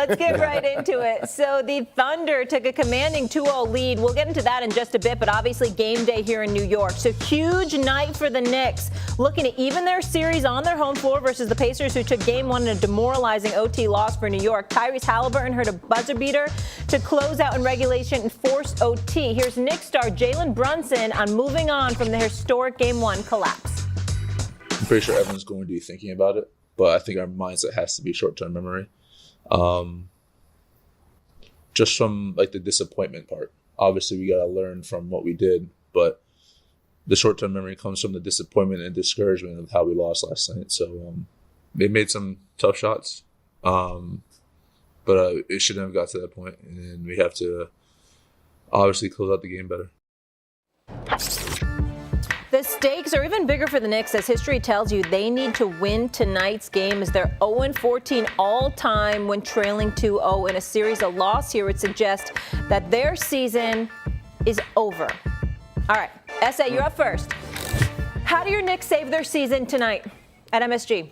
let's get right into it. So the Thunder took a commanding 2-0 lead. We'll get into that in just a bit, but obviously game day here in New York. So huge night for the Knicks, looking to even their series on their home floor versus the Pacers, who took game one in a demoralizing OT loss for New York. Tyrese Halliburton hurt a buzzer beater to close out in regulation and forced OT. Here's Knicks star Jalen Brunson on moving on from the historic game one collapse. I'm pretty sure everyone's going to be thinking about it, but I think our mindset has to be short-term memory. Just from like the disappointment part. Obviously, we got to learn from what we did, but the short-term memory comes from the disappointment and discouragement of how we lost last night. So they made some tough shots, but it shouldn't have got to that point, and we have to obviously close out the game better. The stakes are even bigger for the Knicks, as history tells you they need to win tonight's game, as they're 0-14 all-time when trailing 2-0 in a series. A loss here would suggest that their season is over. All right, S.A., you're up first. How do your Knicks save their season tonight at MSG?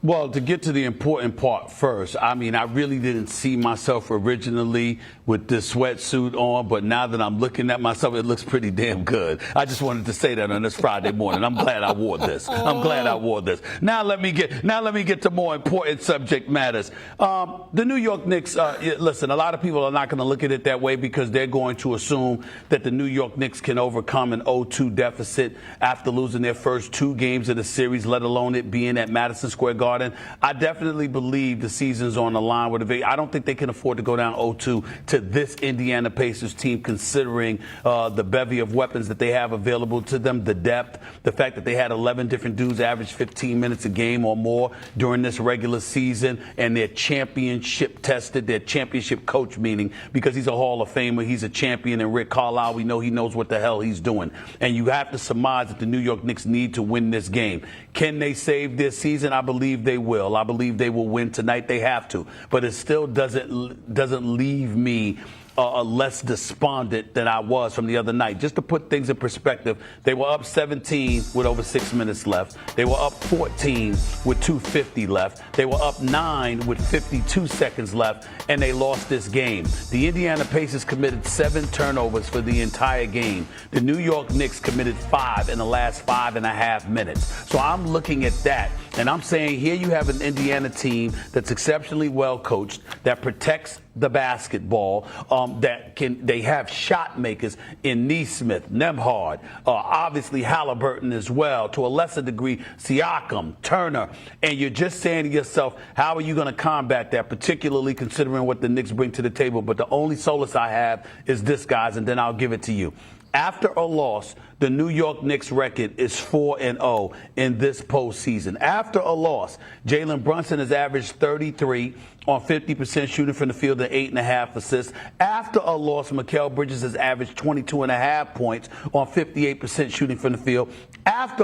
Well, to get to the important part first, I mean, I really didn't see myself originally with this sweatsuit on, but now that I'm looking at myself, it looks pretty damn good. I just wanted to say that on this Friday morning. I'm glad I wore this. Now let me get to more important subject matters. The New York Knicks, listen, a lot of people are not going to look at it that way because they're going to assume that the New York Knicks can overcome an 0-2 deficit after losing their first two games of the series, let alone it being at Madison Square Garden. I definitely believe the season's on the line with I don't think they can afford to go down 0-2 to this Indiana Pacers team, considering the bevy of weapons that they have available to them, the depth, the fact that they had 11 different dudes average 15 minutes a game or more during this regular season, and they're championship tested, their championship coach, meaning because he's a Hall of Famer, he's a champion, and Rick Carlisle, we know he knows what the hell he's doing. And you have to surmise that the New York Knicks need to win this game. Can they save this season? I believe they will. I believe they will win tonight. They have to. But it still doesn't leave me less despondent than I was from the other night. Just to put things in perspective, they were up 17 with over 6 minutes left. They were up 14 with 2:50 left. They were up 9 with 52 seconds left, and they lost this game. The Indiana Pacers committed 7 turnovers for the entire game. The New York Knicks committed 5 in the last 5.5 minutes. So I'm looking at that, and I'm saying here you have an Indiana team that's exceptionally well coached, that protects the basketball, they have shot makers in Nesmith, Nembhard, obviously Halliburton as well, to a lesser degree Siakam, Turner, and you're just saying to yourself, how are you going to combat that, particularly considering what the Knicks bring to the table? But the only solace I have is this, guys, and then I'll give it to you. After a loss, the New York Knicks record is 4-0 in this postseason. After a loss, Jalen Brunson has averaged 33 on 50% shooting from the field and 8.5 assists. After a loss, Mikal Bridges has averaged 22.5 points on 58% shooting from the field. After